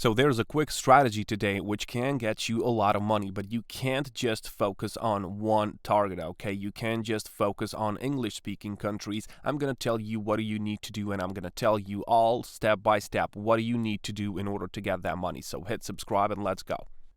So there's a quick strategy today which can get you a lot of money, but you can't just focus on one target, okay? You can't just focus on English-speaking countries. I'm going to tell you what do you need to do, and I'm going to tell you all step by step what do you need to do in order to get that money. So hit subscribe and let's go.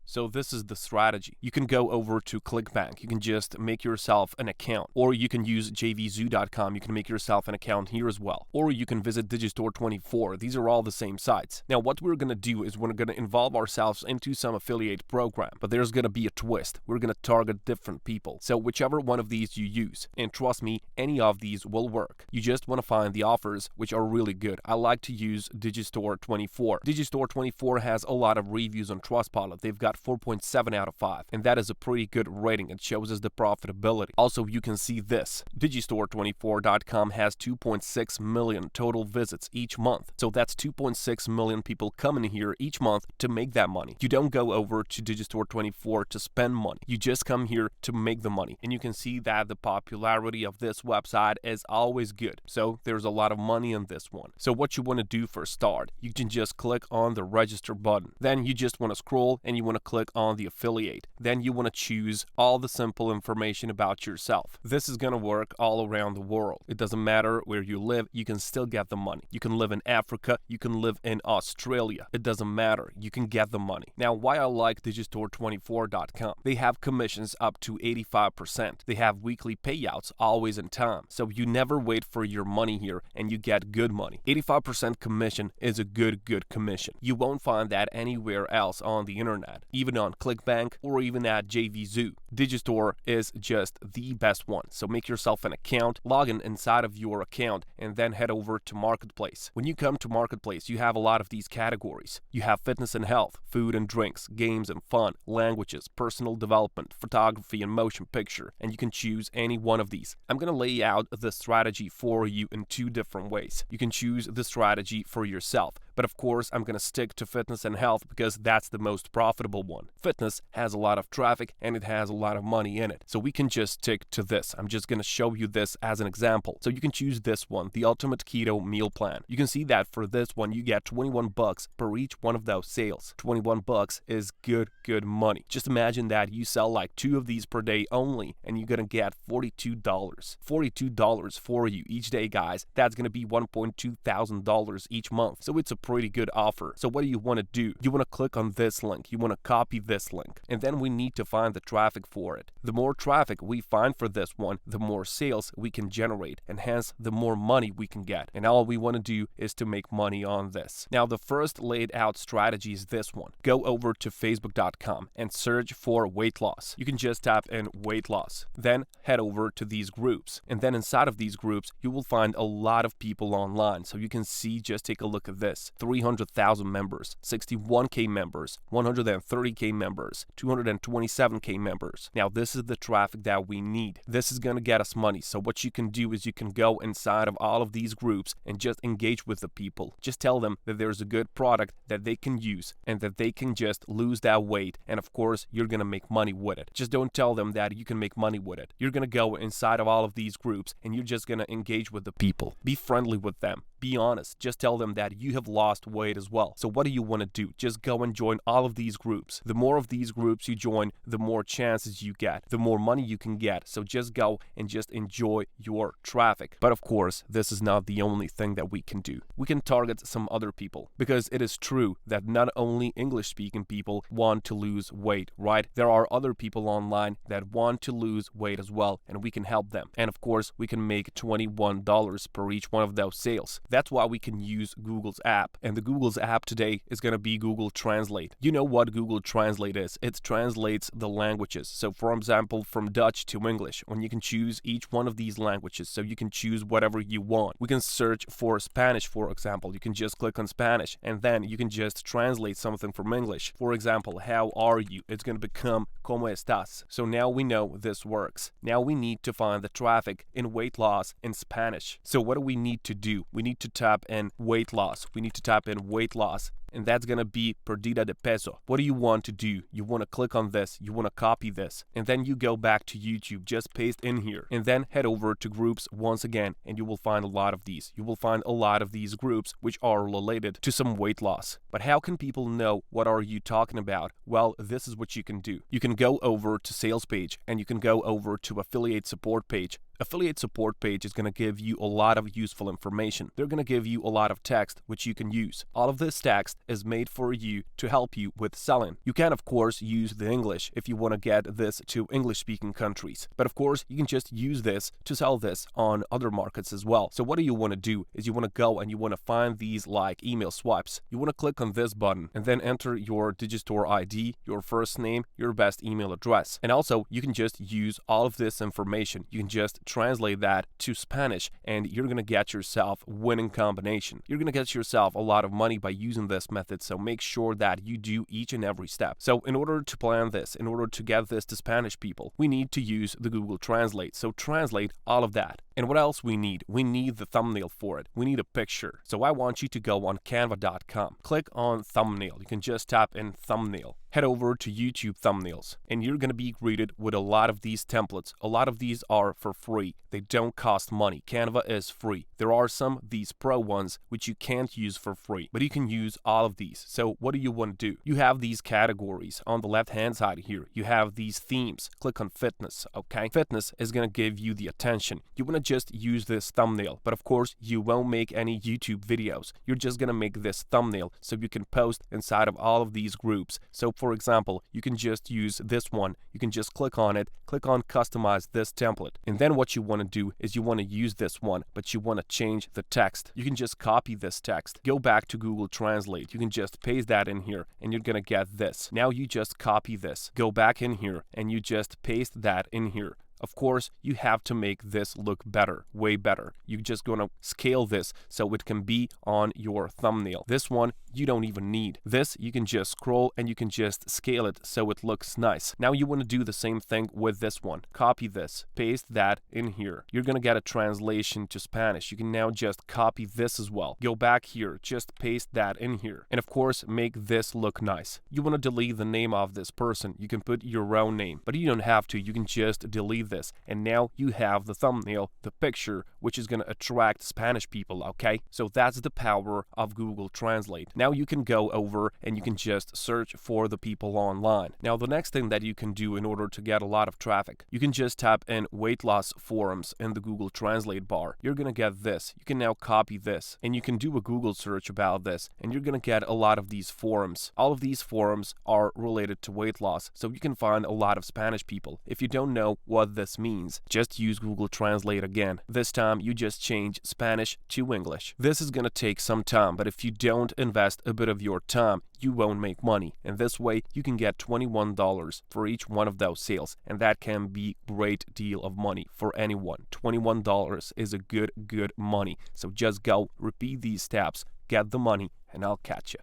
So this is the strategy. You can go over to ClickBank. You can just make yourself an account, or you can use jvzoo.com. You can make yourself an account here as well, or you can visit Digistore24. These are all the same sites. Now, what we're going to do is we're going to involve ourselves into some affiliate program, but there's going to be a twist. We're going to target different people. So whichever one of these you use, and trust me, any of these will work. You just want to find the offers which are really good. I like to use Digistore24. Digistore24 has a lot of reviews on Trustpilot. They've got 4.7 out of 5, and that is a pretty good rating. It shows us the profitability. Also, you can see this. Digistore24.com has 2.6 million total visits each month. So that's 2.6 million people coming here each month to make that money. You don't go over to Digistore24 to spend money. You just come here to make the money. And you can see that the popularity of this website is always good. So there's a lot of money in this one. So what you want to do for a start, you can just click on the register button. Then you just want to scroll and you want to click on the affiliate. Then you want to choose all the simple information about yourself. This is going to work all around the world. It doesn't matter where you live, you can still get the money. You can live in Africa, you can live in Australia. It doesn't matter, you can get the money. Now, why I like Digistore24.com? They have commissions up to 85%. They have weekly payouts always in time. So you never wait for your money here and you get good money. 85% commission is a good commission. You won't find that anywhere else on the internet, even on ClickBank or even at JVZoo. Digistore is just the best one. So make yourself an account, log in inside of your account, and then head over to Marketplace. When you come to Marketplace, you have a lot of these categories. You have fitness and health, food and drinks, games and fun, languages, personal development, photography and motion picture, and you can choose any one of these. I'm going to lay out the strategy for you in two different ways. You can choose the strategy for yourself, but of course I'm going to stick to fitness and health because that's the most profitable one. Fitness has a lot of traffic and it has a lot of money in it, so we can just stick to this. I'm just going to show you this as an example. So you can choose this one, the Ultimate Keto Meal Plan. You can see that for this one you get 21 bucks per each one of those sales. 21 bucks is good money. Just imagine that you sell like 2 of these per day only and you're going to get $42. $42 for you each day, guys. That's going to be $1.2 thousand each month. So it's a pretty good offer. So what do you want to do? You want to click on this link. You want to copy this link, and then we need to find the traffic for it. The more traffic we find for this one, the more sales we can generate, and hence the more money we can get. And all we want to do is to make money on this. Now, the first laid out strategy is this one. Go over to facebook.com and search for weight loss. You can just type in weight loss. Then head over to these groups, and then inside of these groups you will find a lot of people online. So you can see, just take a look at this: 300,000 members, 61k members, 130k members, 227k members. Now this is the traffic that we need. This is going to get us money. So what you can do is you can go inside of all of these groups and just engage with the people. Just tell them that there's a good product that they can use and that they can just lose that weight, and of course you're going to make money with it. Just don't tell them that you can make money with it. You're going to go inside of all of these groups and you're just going to engage with the people. Be friendly with them. Be honest. Just tell them that you have lost weight as well. So what do you want to do? Just go and join all of these groups. The more of these groups you join, the more chances you get, the more money you can get. So just go and just enjoy your traffic. But of course, this is not the only thing that we can do. We can target some other people, because it is true that not only English-speaking people want to lose weight, right? There are other people online that want to lose weight as well, and we can help them. And of course, we can make $21 per each one of those sales. That's why we can use Google's app. And the Google's app today is going to be Google Translate. You know what Google Translate is? It translates the languages. So for example, from Dutch to English, when you can choose each one of these languages, so you can choose whatever you want. We can search for Spanish, for example. You can just click on Spanish and then you can just translate something from English. For example, how are you? It's going to become ¿Cómo estás? So now we know this works. Now we need to find the traffic in weight loss in Spanish. So what do we need to do? We need to type in weight loss. We need to type in weight loss and that's gonna be perdida de peso. What do you want to do? You want to click on this, you want to copy this, and then you go back to YouTube, just paste in here, and then head over to groups once again, and you will find a lot of these. You will find a lot of these groups which are related to some weight loss. But how can people know what are you talking about? Well, this is what you can do. You can go over to sales page, and you can go over to affiliate support page. Affiliate support page is going to give you a lot of useful information. They're going to give you a lot of text which you can use. All of this text is made for you to help you with selling. You can of course use the English if you want to get this to English speaking countries. But of course you can just use this to sell this on other markets as well. So what do you want to do is you want to go and you want to find these like email swipes. You want to click on this button and then enter your Digistore ID, your first name, your best email address. And also you can just use all of this information. You can just translate that to Spanish and you're going to get yourself winning combination. You're going to get yourself a lot of money by using this method, so make sure that you do each and every step. So in order to plan this, in order to get this to Spanish people, we need to use the Google Translate. So translate all of that. And what else we need? We need the thumbnail for it. We need a picture. So I want you to go on canva.com. Click on thumbnail. You can just tap in thumbnail. Head over to YouTube thumbnails and you're going to be greeted with a lot of these templates. A lot of these are for free. They don't cost money. Canva is free. There are some these pro ones which you can't use for free, but you can use all of these. So what do you want to do? You have these categories on the left hand side here. You have these themes. Click on fitness, okay? Fitness is going to give you the attention. You want to just use this thumbnail, but of course you won't make any YouTube videos. You're just going to make this thumbnail so you can post inside of all of these groups. So for example, you can just use this one. You can just click on it, click on customize this template. And then what you want to do is you want to use this one, but you want to change the text. You can just copy this text, go back to Google Translate. You can just paste that in here and you're going to get this. Now you just copy this, go back in here and you just paste that in here. Of course, you have to make this look better, way better. You're just going to scale this so it can be on your thumbnail. This one, you don't even need. This, you can just scroll and you can just scale it so it looks nice. Now you want to do the same thing with this one. Copy this, paste that in here. You're going to get a translation to Spanish. You can now just copy this as well. Go back here, just paste that in here. And of course, make this look nice. You want to delete the name of this person. You can put your own name, but you don't have to. You can just delete this, and now you have the thumbnail, the picture, which is going to attract Spanish people, okay? So that's the power of Google Translate. Now you can go over and you can just search for the people online. Now the next thing that you can do in order to get a lot of traffic, you can just tap in weight loss forums in the Google Translate bar. You're going to get this. You can now copy this and you can do a Google search about this and you're going to get a lot of these forums. All of these forums are related to weight loss, so you can find a lot of Spanish people. If you don't know what this means, just use Google Translate again. This time you just change Spanish to English. This is gonna take some time, but if you don't invest a bit of your time, you won't make money. And this way you can get $21 for each one of those sales, and that can be great deal of money for anyone. $21 is a good money. So just go, repeat these steps, get the money, and I'll catch you.